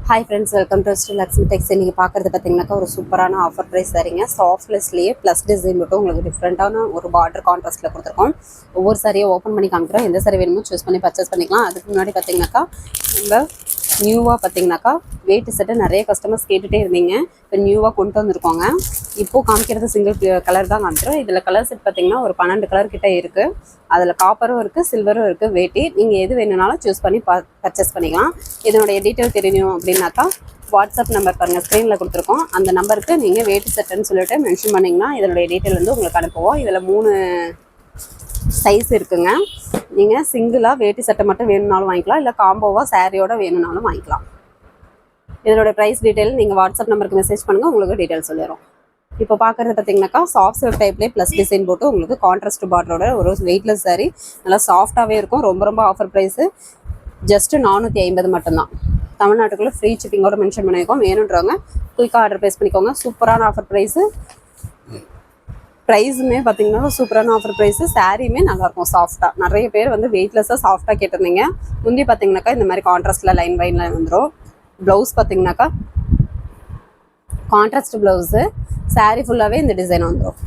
Hi friends, welcome to Still Lakshmi Tex. இன்னைக்கு பார்க்குறது பார்த்தீங்கன்னாக்கா ஒரு சூப்பரான ஆஃபர் ப்ரைஸ் சரிங்க. சாஃப்ட்லெஸ்லேயே ப்ளஸ் டிசைன் மட்டும் உங்களுக்கு டிஃப்ரெண்ட்டான ஒரு பார்டர் கான்ட்ராஸ்ட்டில் கொடுத்துருக்கோம். ஒவ்வொரு சாரியை ஓப்பன் பண்ணி காமிக்கிறோம். எந்த சாரி வேணுமோ சூஸ் பண்ணி பர்ச்சேஸ் பண்ணிக்கலாம். அதுக்கு முன்னாடி பார்த்தீங்கன்னாக்கா நம்ம நியூவாக பார்த்தீங்கன்னாக்கா வேட்டு செட்டை நிறைய கஸ்டமர்ஸ் கேட்டுகிட்டே இருந்தீங்க. இப்போ நியூவாக கொண்டு வந்திருக்கோங்க. இப்போது காமிக்கிறது சிங்கிள் கலர் தான் காமிக்கிறோம். இதில் கலர் செட் பார்த்தீங்கன்னா ஒரு 12 கலர் கிட்டே இருக்குது. அதில் காப்பரும் இருக்குது, சில்வரும் இருக்குது. வேட்டி நீங்கள் எது வேணும்னாலும் சூஸ் பண்ணி பர்ச்சேஸ் பண்ணிக்கலாம். இதனுடைய டீட்டெயில் தெரியணும் அப்படின்னாக்கா வாட்ஸ்அப் நம்பர் பாருங்கள், ஸ்க்ரீனில் கொடுத்துருக்கோம். அந்த நம்பருக்கு நீங்கள் வேட்டி செட்டுன்னு சொல்லிட்டு மென்ஷன் பண்ணிங்கன்னா இதனுடைய டீட்டெயில் வந்து உங்களுக்கு அனுப்புவோம். இதில் 3 சைஸ் இருக்குங்க. நீங்கள் சிங்கிளாக வேட்டி சட்டை மட்டும் வேணும்னாலும் வாங்கிக்கலாம், இல்லை காம்போவாக சாரியோட வேணும்னாலும் வாங்கிக்கலாம். இதோட ப்ரைஸ் டீட்டெயில் நீங்கள் வாட்ஸ்அப் நம்பருக்கு மெசேஜ் பண்ணுங்கள், உங்களுக்கு டீட்டெயில் சொல்லிடுறோம். இப்போ பார்க்குறது பார்த்தீங்கன்னாக்கா சாஃப்ட் சில்க் டைப்லேயே ப்ளஸ் டிசைன் போட்டு உங்களுக்கு கான்ட்ராஸ்ட் பார்டரோட ஒரு வெயிட்லெஸ் சாரி, நல்லா சாஃப்டாகவே இருக்கும். ரொம்ப ஆஃபர் ப்ரைஸு ஜஸ்ட்டு 450 மட்டும்தான். தமிழ்நாட்டுக்குள்ளே ஃப்ரீ ஷிப்பிங்கோட மென்ஷன் பண்ணியிருக்கோம். வேணுன்றவங்க குயிக்காக ஆர்டர் ப்ளேஸ் பண்ணிக்கோங்க. சூப்பரான ஆஃபர் ப்ரைஸு. ப்ரைஸுமே பார்த்தீங்கன்னா சூப்பரான ஆஃபர் ப்ரைஸு. சாரியுமே நல்லாயிருக்கும் சாஃப்டாக. நிறைய பேர் வந்து வெயிட்லெஸ்ஸாக சாஃப்டாக கேட்டிருந்தீங்க. முந்தி பார்த்தீங்கன்னாக்கா இந்த மாதிரி கான்ட்ராஸ்ட்டில் லைன் பை லைன் வந்துடும். ப்ளவுஸ் பார்த்தீங்கன்னாக்கா கான்ட்ராஸ்ட் ப்ளவுஸு, சாரி ஃபுல்லாகவே இந்த டிசைன் வந்துடும்.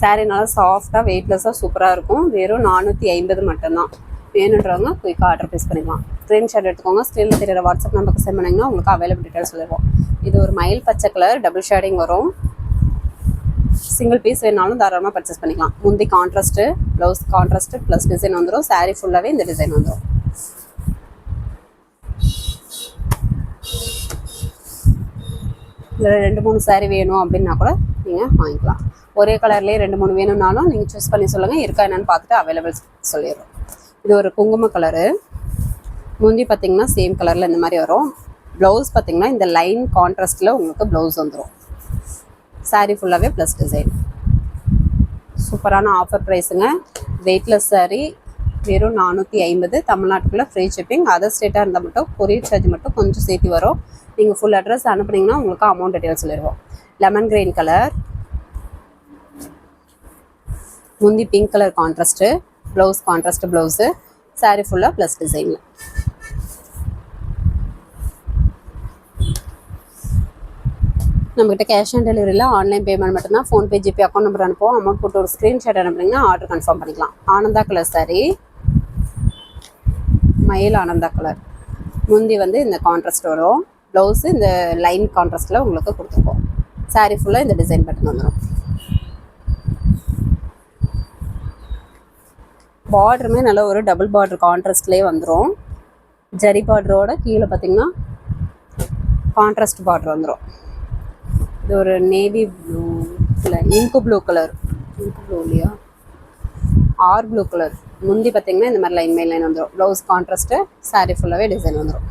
சாரி நல்லா சாஃப்டாக வெயிட்லெஸ்ஸாக சூப்பராக இருக்கும். வெறும் 450 மட்டும்தான். வேணுன்றவங்க குயிக்காக ஆர்டர் ப்ளேஸ் பண்ணிக்கலாம். ஸ்க்ரீன்ஷாட் எடுத்துக்கோங்க. ஸ்க்ரீனில் தெரியிற வாட்ஸ்அப் நம்பருக்கு சென்ட் பண்ணிங்கன்னா உங்களுக்கு அவைலபிள் டீட்டெயில் சொல்லிடுவோம். இது ஒரு மயில் பச்சை கலர், டபுள் ஷேடிங் வரும். சிங்கிள் பீஸ் வேணாலும் தாராளமாக பர்ச்சேஸ் பண்ணிக்கலாம். முந்தி contrast, blouse contrast plus design வந்துடும். சாரி ஃபுல்லாகவே இந்த டிசைன் வந்துடும். இதில் 2-3 சாரி வேணும் அப்படின்னா கூட நீங்கள் வாங்கிக்கலாம். ஒரே கலர்லேயே 2-3 வேணும்னாலும் நீங்கள் சூஸ் பண்ணி சொல்லுங்கள், இருக்கா என்னன்னு பார்த்துட்டு அவைலபிள் சொல்லிடுறோம். இது ஒரு குங்கும கலரு. முந்தி பார்த்திங்கன்னா சேம் கலரில் இந்த மாதிரி வரும். ப்ளவுஸ் பார்த்திங்கன்னா இந்த லைன் கான்ட்ராஸ்ட்டில் உங்களுக்கு ப்ளவுஸ் வந்துடும். சாரி ஃபுல்லாகவே ப்ளஸ் டிசைன். சூப்பரான ஆஃபர் ப்ரைஸுங்க. வெயிட்லெஸ் சாரி, வெறும் 450. தமிழ்நாட்டுக்குள்ளே ஃப்ரீ ஷிப்பிங். அதர் ஸ்டேட்டாக இருந்தால் மட்டும் கொரியர் சார்ஜ் மட்டும் கொஞ்சம் சேர்த்து வரும். நீங்கள் ஃபுல் அட்ரஸ் அனுப்புனீங்கன்னா உங்களுக்கு அமௌண்ட் டீட்டெயில் சொல்லிடுவோம். லெமன் கிரீன் கலர், முந்தி pink colour contrast, blouse contrast blouse, sorry ஃபுல்லாக ப்ளஸ் டிசைனில். நம்மகிட்ட கேஷ் ஆன் டெலிவரியில் ஆன்லைன் பேமெண்ட் மட்டும்தான். ஃபோன்பே, ஜிபே அக்கௌண்ட் நம்பர் அனுப்புவோம். அமௌண்ட் போட்டு ஒரு ஸ்க்ரீன்ஷாட் அனுப்புனீங்கன்னா ஆர்டர் கன்ஃபார்ம் பண்ணிக்கலாம். ஆனந்தா கலர் சாரி, மயில் ஆனந்தா கலர். முந்தி வந்து இந்த கான்ட்ராஸ்ட் வரும். ப்ளவுஸு இந்த லைன் கான்ட்ராஸ்ட்டில் உங்களுக்கு கொடுத்துருப்போம். சாரி ஃபுல்லாக இந்த டிசைன் பட்டன் வந்துடும். பார்டருமே நல்ல ஒரு டபுள் பார்டர் கான்ட்ராஸ்ட்லேயே வந்துடும். ஜரி பார்டரோட கீழே பார்த்திங்கன்னா கான்ட்ராஸ்ட் பார்டர் வந்துடும். இது ஒரு நேவி ப்ளூ, இல்லை இங்கு ப்ளூ கலர், இங்கு ப்ளூ இல்லையா, ஆர் ப்ளூ கலர். முந்தி பார்த்திங்கன்னா இந்த மாதிரி லைன் மை லைன் வந்துடும். ப்ளவுஸ் கான்ட்ராஸ்ட்டு, சாரி ஃபுல்லாகவே டிசைன் வந்துடும்.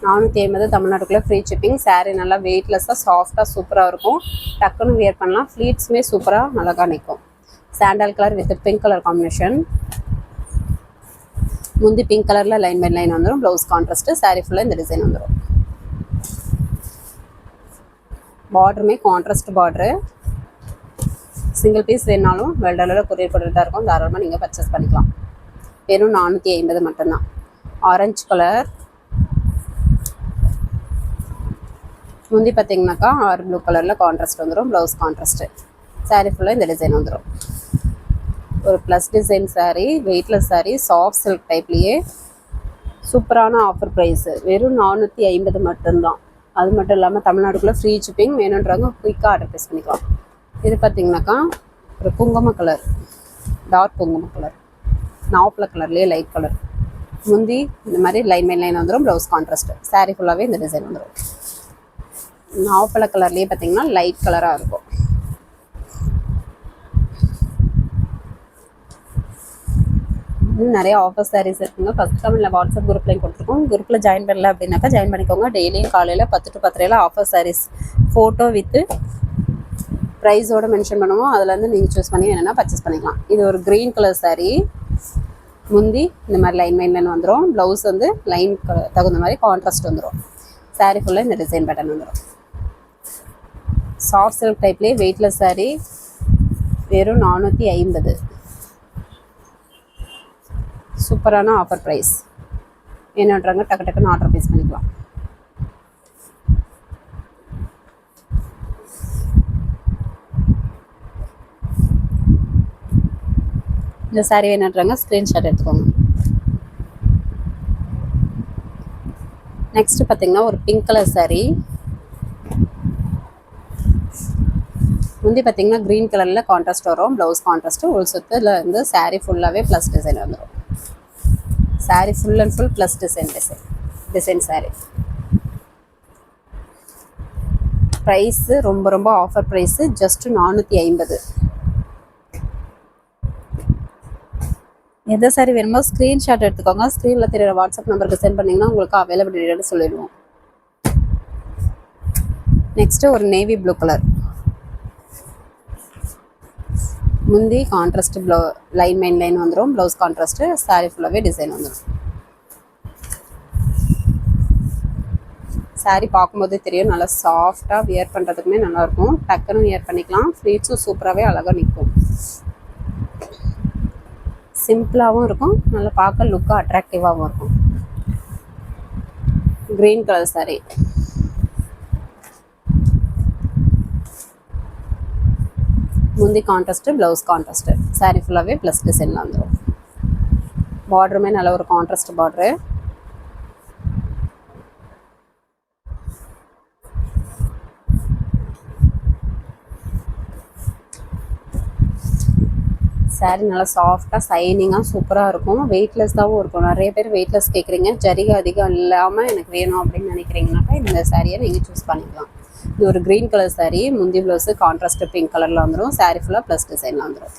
450 தமிழ்நாட்டுக்குள்ளே ஃப்ரீ ஷிப்பிங். சாரி நல்லா வெயிட்லெஸ்ஸாக சாஃப்டாக சூப்பராக இருக்கும். டக்குன்னு வியர் பண்ணலாம். ஃப்ளீட்ஸுமே சூப்பராக அழகாக நிற்கும். Sandal colour with pink colour combination. முந்தி பிங்க் கலரில் லைன் பை லைன் வந்துடும். ப்ளவுஸ் கான்ட்ராஸ்ட்டு, சாரி ஃபுல்லாக இந்த டிசைன் வந்துடும். பார்டருமே கான்ட்ராஸ்ட் பார்டரு. சிங்கிள் பீஸ் வேணாலும் வெல்டரில் கொரியர் போட்டுட்டு தான் இருக்கும். தாராளமாக நீங்கள் பர்ச்சேஸ் பண்ணிக்கலாம். வெறும் 450 மட்டும்தான். ஆரஞ்சு கலர், முந்தி பார்த்திங்கனாக்கா ஆர் ப்ளூ கலரில் கான்ட்ராஸ்ட் வந்துடும். ப்ளவுஸ் கான்ட்ராஸ்ட்டு, சாரி ஃபுல்லாக இந்த டிசைன் வந்துடும். ஒரு plus design sari, weightless sari, soft silk டைப்லேயே சூப்பரான ஆஃபர் ப்ரைஸு. வெறும் 450 மட்டும்தான். அது மட்டும் இல்லாமல் தமிழ்நாட்டுக்குள்ளே ஃப்ரீ ஷிப்பிங். வேணுன்றவங்க குயிக்காக ஆர்டர் ப்ளேஸ் பண்ணிக்கலாம். இது பார்த்திங்கனாக்கா ஒரு குங்கும கலர், டார்க் குங்கும கலர், நாவப்பழ கலர்லேயே லைட் கலர். முந்தி இந்த மாதிரி லைன் பை லைன் வந்துடும். ப்ளவுஸ் கான்ட்ராஸ்ட்டு, சாரி ஃபுல்லாகவே இந்த டிசைன் வந்துடும். நாவப்பழ கலர்லேயே பார்த்திங்கன்னா லைட் கலராக இருக்கும். நிறைய ஆஃபர் சாரீஸ் இருக்குங்க. ஃபஸ்ட் கமெண்ட்டில் வாட்ஸ்அப் குரூப்லையும் கொடுத்துருக்கோம். குரூப்பில் ஜாயின் பண்ணல அப்படின்னாக்கா ஜாயின் பண்ணிக்கோங்க. டெய்லியும் காலையில் 10 to 10 offer saris photo with ப்ரைஸோடு மென்ஷன் பண்ணுவோம். அதுலேருந்து நீங்கள் சூஸ் பண்ணி என்னென்னா பர்ச்சேஸ் பண்ணிக்கலாம். இது ஒரு க்ரீன் கலர் சாரீ. முந்தி இந்த மாதிரி லைன் லைன் வந்துடும். ப்ளவுஸ் வந்து லைன் தகுந்த மாதிரி கான்ட்ராஸ்ட் வந்துடும். சாரீ ஃபுல்லாக இந்த டிசைன் பேட்டர்ன் வந்துடும். சாஃப்ட் சில்க் டைப்லேயே வெயிட்லெஸ் சாரீ, வெறும் 450. சூப்பரான ஆஃபர் ப்ரைஸ். என்னன்றாங்க டக்கு டக்குன்னு ஆர்டர் ப்ளேஸ் பண்ணிக்கலாம். இந்த சாரீ என்னன்றாங்க ஸ்க்ரீன்ஷாட் எடுத்துக்கோங்க. நெக்ஸ்ட் பார்த்தீங்கன்னா ஒரு பிங்க் கலர் சாரீ. முந்தி பார்த்தீங்கன்னா க்ரீன் கலரில் கான்ட்ராஸ்ட் வரும், ப்ளவுஸ் கான்ட்ராஸ்ட்டு. உள் சுத்தில் வந்து சாரீ ஃபுல்லாகவே ப்ளஸ் டிசைன் வந்துடும். Sari full and full plus design sari. Price ரொம்ப ரொம்ப ஆஃபர் ப்ரைஸு, ஜஸ்ட் 450. எந்த சாரீ வேணுமோ ஸ்க்ரீன்ஷாட் எடுத்துக்கோங்க. ஸ்க்ரீனில் தெரியுற வாட்ஸ்அப் நம்பருக்கு சென்ட் பண்ணிங்கன்னா உங்களுக்கு அவைலபிள் டேட்டு சொல்லிடுவோம். நெக்ஸ்ட்டு ஒரு நேவி ப்ளூ கலர். முந்தி கான்ட்ராஸ்ட் மெயின் லைன் வந்துடும், ப்ளவுஸ் கான்ட்ராஸ்ட்டு. சாரீ ஃபுல்லாகவே டிசைன் வந்துடும். சாரீ பார்க்கும்போதே தெரியும், நல்லா சாஃப்டாக வியர் பண்ணுறதுக்குமே நல்லாயிருக்கும். டக்குன்னு வியர் பண்ணிக்கலாம். ஃப்ளீட்ஸும் சூப்பராகவே அழகாக நிற்கும். சிம்பிளாகவும் இருக்கும், நல்லா பார்க்க லுக்காக அட்ராக்டிவாகவும் இருக்கும். Green colour sari. முந்தி கான்ட்ராஸ்ட்டு, ப்ளவுஸ் கான்ட்ராஸ்ட்டு. சாரீ ஃபுல்லாகவே ப்ளஸ் டிசைனில் வந்துடும். பார்டருமே நல்ல ஒரு கான்ட்ராஸ்ட் பார்டரு. சாரீ நல்லா சாஃப்டாக சைனிங்காக சூப்பராக இருக்கும். வெயிட்லெஸ்ஸாகவும் இருக்கும். நிறைய பேர் வெயிட்லெஸ் கேட்குறீங்க, ஜரிகை அதிகம் இல்லாமல் எனக்கு வேணும் அப்படின்னு நினைக்கிறீங்கனாக்கா இந்த சாரியை நீங்கள் சூஸ் பண்ணிக்கலாம். இது ஒரு க்ரீன் கலர் சாரீ. முந்தி ப்ளவுஸு கான்ட்ராஸ்ட் பிங்க் கலரில் வந்துடும். சாரீ ஃபுல்லாக ப்ளஸ் டிசைனில் வந்துடும்.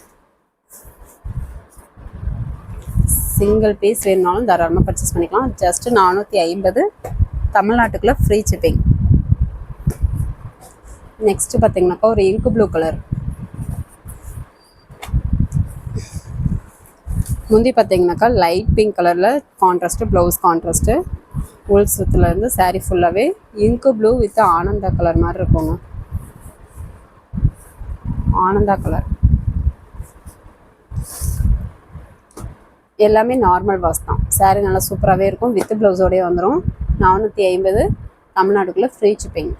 சிங்கிள் பீஸ் வேணுனாலும் தாராளமாக பர்ச்சேஸ் பண்ணிக்கலாம். ஜஸ்ட் 450. தமிழ்நாட்டுக்குள்ளே ஃப்ரீ ஷிப்பிங். நெக்ஸ்ட்டு பார்த்தீங்கன்னாக்கா ஒரு இங்க் ப்ளூ கலர். முந்தி பார்த்தீங்கன்னாக்கா லைட் பிங்க் கலரில் கான்ட்ராஸ்ட்டு, ப்ளவுஸ் கான்ட்ராஸ்ட்டு. உள் சுற்றுலேருந்து சாரீ ஃபுல்லாகவே இங்கு ப்ளூ வித் ஆனந்தா கலர் மாதிரி இருக்குங்க. ஆனந்தா கலர். எல்லாமே நார்மல் வாஷ் தான். சாரீ நல்லா சூப்பராகவே இருக்கும். வித் ப்ளவுஸோடய வந்துடும். 450. தமிழ்நாட்டுக்குள்ளே ஃப்ரீ ஷிப்பிங்.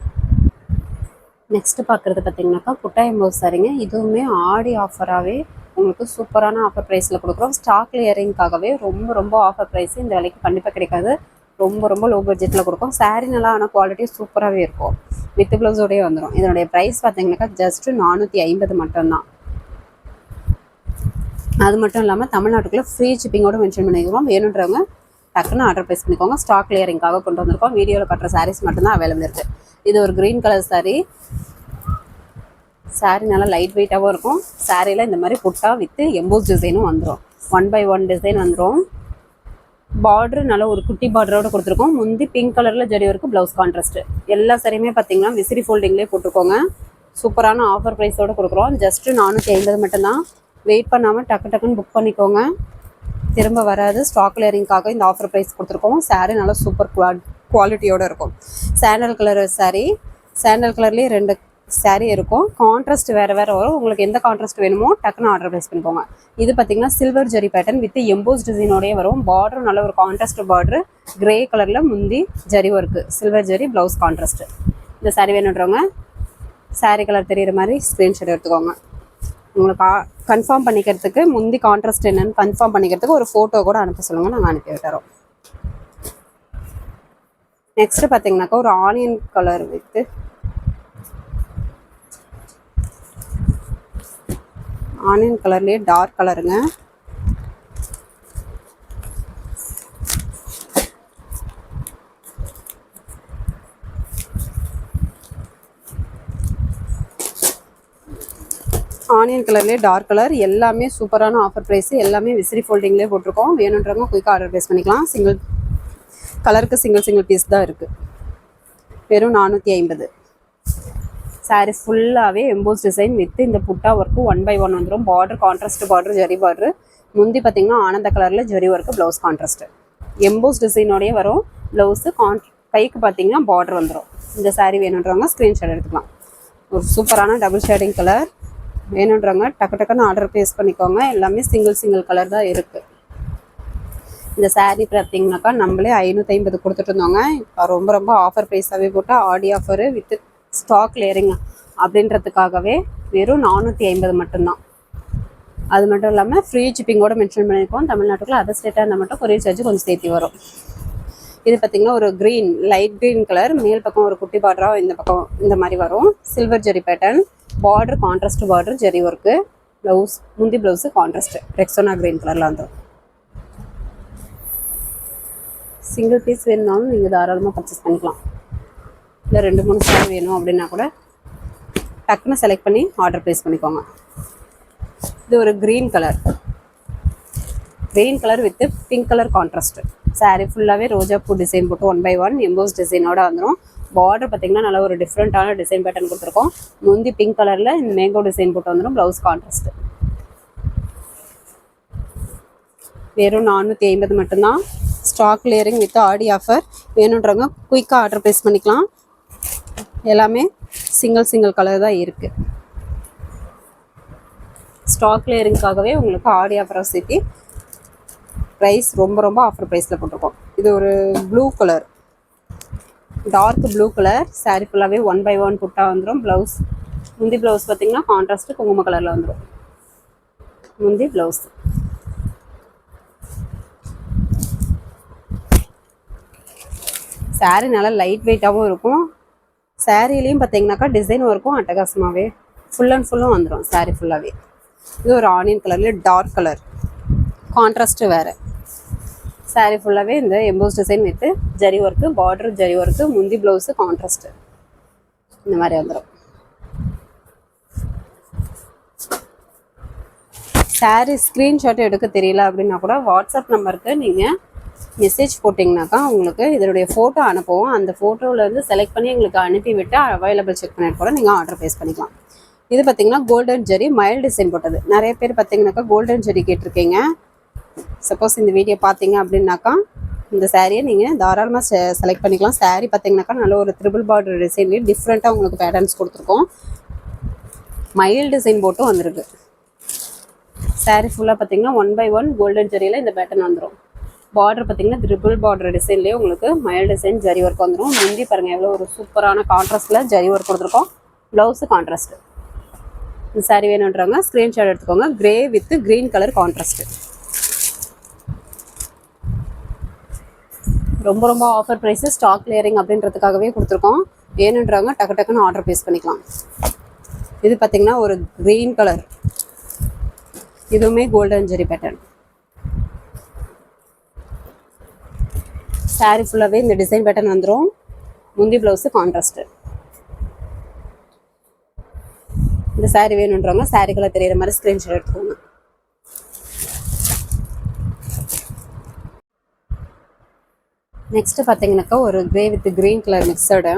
நெக்ஸ்ட்டு பார்க்குறது பார்த்தீங்கன்னாக்கா குட்டாயம் ப்ளவுஸ் சாரீங்க. இதுவுமே ஆடி ஆஃபராகவே உங்களுக்கு சூப்பரான ஆஃபர் ப்ரைஸில் கொடுக்குறோம். ஸ்டாக் கிளியரிங்காகவே ரொம்ப ரொம்ப ஆஃபர் ப்ரைஸ். இந்த விலைக்கு கண்டிப்பாக கிடைக்காது. ரொம்ப ரொம்ப லோ பட்ஜெட்டில் கொடுக்கும். சாரீ நல்லா ஆனால் குவாலிட்டி சூப்பராகவே இருக்கும். வித் ப்ளவுஸோடய வந்துடும். இதனுடைய ப்ரைஸ் பார்த்தீங்கன்னாக்கா ஜஸ்ட்டு 450 மட்டும்தான். அது மட்டும் இல்லாமல் தமிழ்நாட்டுக்குள்ளே ஃப்ரீ ஷிப்பிங்கோடு மென்ஷன் பண்ணிக்கிறோம். வேணுன்றவங்க டக்குன்னு ஆர்டர் ப்ளேஸ் பண்ணிக்கோங்க. ஸ்டாக் கிளியரிங்காக கொண்டு வந்திருக்கோம். வீடியோவில் கட்டுற சாரீஸ் மட்டும்தான் அவைலபிள் இருக்குது. இது ஒரு க்ரீன் கலர் சாரீ. சாரீ நல்லா லைட் வெயிட்டாகவும் இருக்கும். சாரியில் இந்த மாதிரி புட்டா வித்து எம்போஸ் டிசைனும் வந்துடும். 1/1 டிசைன் வந்துடும். பார்டரு நல்லா ஒரு குட்டி பார்டரோடு கொடுத்துருக்கோம். முந்தி பிங்க் கலரில் ஜரி ஒர்க்கு, ப்ளவுஸ் கான்ட்ராஸ்ட்டு. எல்லா சாரியுமே பார்த்தீங்கன்னா விசிறி ஃபோல்டிங்லேயே போட்டுருக்கோங்க. சூப்பரான ஆஃபர் ப்ரைஸோடு கொடுக்குறோம். ஜஸ்ட்டு 450 மட்டும்தான். வெயிட் பண்ணாமல் டக்கு டக்குன்னு புக் பண்ணிக்கோங்க. திரும்ப வராது. ஸ்டாக் கிளியரிங்காக இந்த ஆஃபர் ப்ரைஸ் கொடுத்துருக்கோம். சாரீ நல்லா சூப்பர் குவாலிட்டியோடு இருக்கும். Sandal colour sari. சாண்டல் கலர்லேயே 2 சாரீ இருக்கும். கான்ட்ராஸ்ட் வேறு வேறு வரும். உங்களுக்கு எந்த கான்ட்ராஸ்ட் வேணுமோ டக்குன்னு ஆர்டர் ப்ளேஸ் பண்ணிக்கோங்க. இது பார்த்தீங்கன்னா silver zari pattern with emboss டிசைனோடய வரும். பார்டர் நல்ல ஒரு கான்ட்ராஸ்ட் பார்டரு. கிரே கலரில் முந்தி zari work, silver zari, blouse contrast. இந்த சாரீ வேணுன்றவங்க சாரீ கலர் தெரிகிற மாதிரி ஸ்க்ரீன்ஷாட் எடுத்துக்கோங்க. உங்களுக்கு கன்ஃபார்ம் பண்ணிக்கிறதுக்கு முந்தி கான்ட்ராஸ்ட் என்னென்னு கன்ஃபார்ம் பண்ணிக்கிறதுக்கு ஒரு ஃபோட்டோ கூட அனுப்ப சொல்லுங்கள், நாங்கள் அனுப்பி விட்டுறோம். நெக்ஸ்ட்டு பார்த்தீங்கன்னாக்கா ஒரு ஆனியன் கலர் வித்து ஆனியன் கலர்லேயே டார்க் கலருங்க. ஆனியன் கலர்லேயே டார்க் கலர். எல்லாமே சூப்பரான ஆஃபர் ப்ரைஸு. எல்லாமே விசிறி ஃபோல்டிங்லேயே போட்டிருக்கோம். வேணுன்றவங்க குயிக்காக ஆர்டர் ப்ளேஸ் பண்ணிக்கலாம். சிங்கிள் கலருக்கு சிங்கிள் பீஸ் தான் இருக்குது. வெறும் 450. சாரீ ஃபுல்லாகவே எம்போஸ் டிசைன் வித் இந்த புட்டா ஒர்க்கு 1/1 வந்துடும். Border contrast border, zari border. முந்தி பார்த்தீங்கன்னா ஆனந்த கலரில் zari work, blouse contrast. Emboss டிசைனோடய வரும். ப்ளவுஸு கைக்கு பார்த்தீங்கன்னா பார்டர் வந்துடும். இந்த சாரீ வேணுன்றவங்க ஸ்க்ரீன்ஷாட் எடுத்துக்கலாம். ஒரு சூப்பரான டபுள் ஷேடிங் கலர். வேணுன்றவங்க டக்கு டக்குன்னு ஆர்டர் ப்ளேஸ் பண்ணிக்கோங்க. எல்லாமே சிங்கிள் கலர் தான் இருக்குது. இந்த saree பார்த்தீங்கன்னாக்கா நம்மளே 550 கொடுத்துட்டு இருந்தோங்க. இப்போ ரொம்ப ரொம்ப ஆஃபர் ப்ரைஸாகவே போட்டு ஆடி ஆஃபரு வித் ஸ்டாக் லேயரிங் அப்படின்றதுக்காகவே வெறும் 450 மட்டும்தான். அது மட்டும் இல்லாமல் ஃப்ரீ ஷிப்பிங்கோட மென்ஷன் பண்ணியிருக்கோம். தமிழ்நாட்டுக்குள்ள அதர் ஸ்டேட்டாக இருந்தால் மட்டும் கொரியர் சார்ஜ் கொஞ்சம் சேர்த்து வரும். இது பார்த்திங்கன்னா ஒரு க்ரீன் லைட் க்ரீன் கலர், மேல் பக்கம் ஒரு குட்டி பார்டராக இந்த பக்கம் இந்த மாதிரி வரும். சில்வர் ஜெரி பேட்டர்ன், பார்டர் கான்ட்ராஸ்ட் பார்டர் ஜெரி ஒர்க்கு, ப்ளவுஸ் முந்தி ப்ளவுஸு கான்ட்ராஸ்ட் ரெக்ஸோனா க்ரீன் கலரில் வந்துடும். சிங்கிள் பீஸ் வேணுனாலும் நீங்கள் தாராளமாக பர்ச்சேஸ் பண்ணிக்கலாம். இல்லை 2-3 சாரி வேணும் அப்படின்னா கூட டக்குன்னு செலக்ட் பண்ணி ஆர்டர் ப்ளேஸ் பண்ணிக்கோங்க. இது ஒரு green colour with pink colour contrast. Sari ஃபுல்லாகவே ரோஜா பூ டிசைன் போட்டு 1/1 எம்போஸ் டிசைனோட வந்துடும். பார்டர் பார்த்தீங்கன்னா நல்லா ஒரு டிஃப்ரெண்ட்டான டிசைன் பேட்டர்ன் கொடுத்துருக்கோம். முந்தி பிங்க் கலரில் இந்த மேங்கோ டிசைன் போட்டு வந்துடும். Blouse contrast. வெறும் 450 மட்டும்தான். Stock clearing with Aadi offer. வேணுன்றவங்க குயிக்காக ஆர்டர் ப்ளேஸ் பண்ணிக்கலாம். எல்லாமே சிங்கிள் கலர் தான் இருக்குது. ஸ்டாக் கிளியரிங்காகவே உங்களுக்கு ஆடி ஆஃபரை சேர்த்து ப்ரைஸ் ரொம்ப ரொம்ப ஆஃபர் ப்ரைஸில் போட்டிருக்கோம். இது ஒரு blue colour, dark blue colour. Sari ஃபுல்லாகவே 1/1 புட்டா வந்துடும். ப்ளவுஸ் முந்தி ப்ளவுஸ் பார்த்திங்கன்னா கான்ட்ராஸ்ட்டு குங்கும கலரில் வந்துடும். முந்தி ப்ளவுஸ். சாரீ நல்லா லைட் வெயிட்டாகவும் இருக்கும். சாரீலையும் பார்த்தீங்கன்னாக்கா டிசைனும் இருக்கும் அட்டகாசமாகவே. ஃபுல் அண்ட் ஃபுல்லும் வந்துடும் சாரீ ஃபுல்லாகவே. இது ஒரு ஆனியன் கலர்லேயே டார்க் கலர், கான்ட்ராஸ்ட்டு வேறு. சாரீ ஃபுல்லாகவே இந்த emboss design with zari work, border zari work, முந்தி ப்ளவுஸு கான்ட்ராஸ்ட்டு இந்த மாதிரி வந்துடும். சாரீ ஸ்க்ரீன்ஷாட் எடுக்க தெரியல அப்படின்னா கூட வாட்ஸ்அப் நம்பருக்கு நீங்கள் மெசேஜ் போட்டிங்கனாக்கா உங்களுக்கு இதனுடைய ஃபோட்டோ அனுப்புவோம். அந்த ஃபோட்டோவிலேருந்து செலக்ட் பண்ணி எங்களுக்கு அனுப்பிவிட்டு அவைலபிள் செக் பண்ணிட்டு கூட நீங்கள் ஆர்டர் ப்ளேஸ் பண்ணிக்கலாம். இது பார்த்திங்கன்னா கோல்டன் ஜெரி மைல்டு டிசைன் போட்டது. நிறைய பேர் பார்த்திங்கனாக்கா கோல்டன் ஜெரி கேட்டிருக்கீங்க. சப்போஸ் இந்த வீடியோ பார்த்தீங்க அப்படின்னாக்கா இந்த சாரியை நீங்கள் தாராளமாக செலக்ட் பண்ணிக்கலாம். சாரீ பார்த்திங்கனாக்கா நல்ல ஒரு ட்ரிபிள் பார்டர் டிசைன்லேயே டிஃப்ரெண்ட்டாக உங்களுக்கு பேட்டர்ன்ஸ் கொடுத்துருக்கோம். மைல்டு டிசைன் போட்டும் வந்திருக்கு. சாரீ ஃபுல்லாக பார்த்திங்கன்னா 1/1 கோல்டன் ஜெரியில் இந்த பேட்டர்ன் வந்துடும். பார்டர் பார்த்தீங்கன்னா ட்ரிபிள் பார்டர் டிசைன்லேயே உங்களுக்கு மைல்டு டிசைன் ஜரி ஒர்க் வந்துடும். முந்தி பாருங்கள் எவ்வளோ ஒரு சூப்பரான கான்ட்ராஸ்ட்டில் ஜரி ஒர்க் கொடுத்துருக்கோம். Blouse contrast. இந்த சாரீ வேணுன்றவங்க ஸ்க்ரீன்ஷாட் எடுத்துக்கோங்க. Grey with green colour contrast. ரொம்ப ரொம்ப ஆஃபர் ப்ரைஸு, ஸ்டாக் கிளியரிங் அப்படின்றதுக்காகவே கொடுத்துருக்கோம். வேணுன்றவங்க டக்கு டக்குன்னு ஆர்டர் ப்ளேஸ் பண்ணிக்கலாம். இது பார்த்திங்கன்னா ஒரு க்ரீன் கலர், இதுவுமே கோல்டன் ஜெரி பேட்டர்ன். சாரீ ஃபுல்லாகவே இந்த டிசைன் பேட்டர்ன் வந்துடும். முந்தி ப்ளவுஸு கான்ட்ராஸ்ட்டு. இந்த சாரீ வேணுன்றவங்க சாரீக்குள்ளே தெரியிற மாதிரி ஸ்க்ரீன்ஷாட் எடுத்துக்கோங்க. நெக்ஸ்ட்டு பார்த்தீங்கன்னாக்கா ஒரு grey with green colour mixed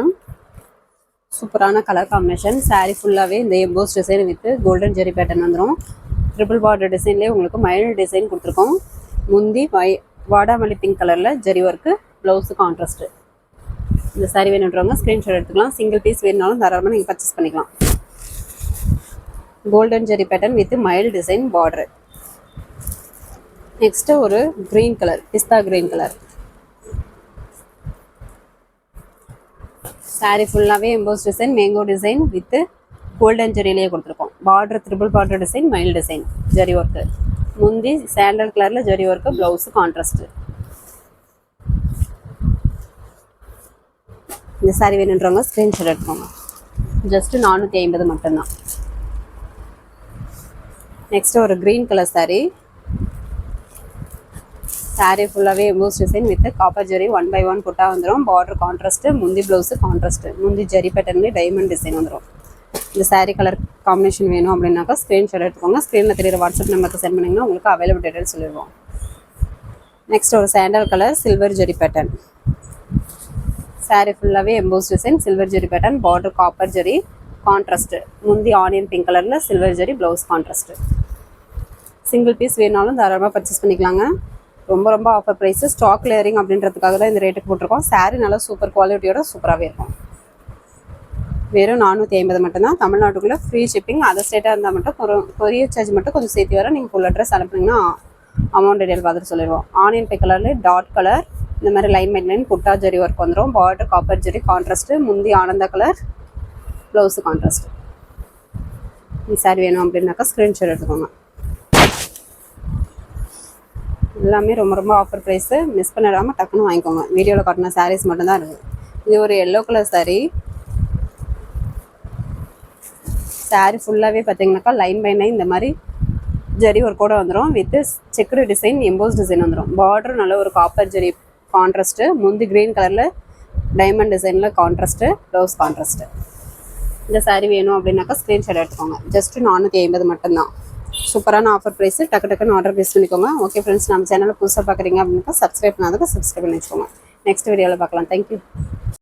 சூப்பரான கலர் காம்பினேஷன். சாரீ ஃபுல்லாகவே இந்த emboss design with golden zari pattern வந்துடும். ட்ரிபிள் பார்டர் டிசைன்லேயே உங்களுக்கு மைல்டு டிசைன் கொடுத்துருக்கோம். முந்தி வாடாமல்லி பிங்க் கலரில் ஜெரி ஒர்க்கு, ப்ளவுஸு கான்ட்ராஸ்ட்டு. இந்த சாரீ வேணுன்றவங்க ஸ்க்ரீன்ஷாட் எடுத்துக்கலாம். சிங்கிள் பீஸ் வேணுனாலும் தாராளமாக நீங்கள் பர்ச்சேஸ் பண்ணிக்கலாம். Golden zari pattern with mild design border. Next ஒரு க்ரீன் கலர், பிஸ்தா க்ரீன் கலர். சாரீ ஃபுல்லாகவே emboss design mango design with golden ஜெரியிலேயே கொடுத்துருக்கோம். Border triple border design mild design zari work. முந்தி சாண்டல் கலரில் ஜரி ஒர்க்கு, ப்ளவுஸு கான்ட்ராஸ்ட்டு. இந்த சாரீ வேணுன்றவங்க ஸ்க்ரீன்ஷாட் எடுத்துக்கோங்க. ஜஸ்ட்டு 450 மட்டும்தான். நெக்ஸ்ட்டு ஒரு க்ரீன் கலர் சாரீ. சாரீ ஃபுல்லாகவே எம்போஸ் டிசைன் வித் காப்பர் ஜெரி 1/1 புட்டா வந்துடும். பார்டர் கான்ட்ராஸ்ட்டு, முந்தி ப்ளவுஸு கான்ட்ராஸ்ட்டு, முந்தி ஜெரி பேட்டர்ன்லேயே டைமண்ட் டிசைன் வந்துடும். இந்த சாரீ கலர் காம்பினேஷன் வேணும் அப்படின்னாக்கா ஸ்க்ரீன்ஷாட் எடுத்துக்கோங்க. ஸ்க்ரீனில் தெரியிற வாட்ஸ்அப் நம்பருக்கு சென்ட் பண்ணிங்கன்னா உங்களுக்கு அவைலபிள் டீட்டெயில் சொல்லிடுவோம். நெக்ஸ்ட் ஒரு சாண்டல் கலர் சில்வர் ஜெரி பேட்டர்ன். சாரீ ஃபுல்லாகவே எம்போஸ் டிசைன் சில்வர் ஜெரி பேட்டர்ன், பார்டர் காப்பர் ஜெரி, கான்ட்ராஸ்ட்டு, முந்தி ஆனியன் பிங்க் கலரில் சில்வர் ஜெரி, ப்ளவுஸ் கான்ட்ராஸ்ட்டு. சிங்கிள் பீஸ் வேணாலும் தாராளமாக பர்ச்சேஸ் பண்ணிக்கலாங்க. ரொம்ப ரொம்ப ஆஃபர் ப்ரைஸு, ஸ்டாக் கிளியரிங் அப்படின்றதுக்காக தான் இந்த ரேட்டுக்கு போட்டிருக்கோம். சாரீ நல்லா சூப்பர் குவாலிட்டியோட சூப்பராகவே இருக்கும். வெறும் 450 மட்டும்தான். தமிழ்நாட்டுக்குள்ளே ஃப்ரீ ஷிப்பிங். அதர் ஸ்டேட்டாக இருந்தால் மட்டும் கொரியர் சார்ஜ் மட்டும் கொஞ்சம் சேர்த்து வர நீங்கள் ஃபுல் அட்ரஸ் அனுப்புனீங்கன்னா அமௌண்ட் டீடைல் பார்த்துட்டு சொல்லிடுவோம். ஆனியன் பை கலரில் டாட் கலர், இந்த மாதிரி லைன் பை லைன் புட்டா ஜெரி ஒர்க் வந்துடும். பார்டர் காப்பர் ஜெரி கான்ட்ராஸ்ட்டு, முந்தி ஆனந்த கலர், ப்ளவுஸு கான்ட்ராஸ்ட். இந்த சாரி வேணும் அப்படின்னாக்கா ஸ்க்ரீன்ஷாட் எடுத்துக்கோங்க. எல்லாமே ரொம்ப ரொம்ப ஆஃபர் ப்ரைஸு, மிஸ் பண்ணிடாமல் டக்குன்னு வாங்கிக்கோங்க. வீடியோவில் காட்டின சாரீஸ் மட்டும்தான் இருக்குது. இது ஒரு எல்லோ கலர் சாரீ. சாரீ ஃபுல்லாகவே பார்த்தீங்கன்னாக்கா லைன் பை லைன் இந்த மாதிரி ஜெரி ஒர்க் கூட வந்துடும். With checked design, EMBOSS design வந்துடும். பார்டர் நல்ல ஒரு காப்பர் ஜெரி கான்ட்ராஸ்ட்டு, முந்தி க்ரீன் கலரில் டைமண்ட் டிசைனில் கான்ட்ராஸ்ட்டு, ப்ளவுஸ் கான்ட்ராஸ்ட்டு. இந்த சாரீ வேணும் அப்படின்னாக்கா ஸ்க்ரீன்ஷாட் எடுத்துக்கோங்க. ஜஸ்ட்டு 450 மட்டும்தான். சூப்பரான ஆஃபர் ப்ரைஸு. டக்குன்னு ஆர்டர் ப்ளேஸ் பண்ணிக்கோங்க. ஓகே ஃப்ரெண்ட்ஸ், நம்ம சேனலில் புதுசாக பார்க்குறீங்க அப்படின்னாக்கா சப்ஸ்கிரைப் பண்ணாதுக்கு சப்ஸ்கிரைப் பண்ணி வச்சுக்கோங்க. நெக்ஸ்ட் வீடியோவில் பார்க்கலாம். தேங்க்யூ.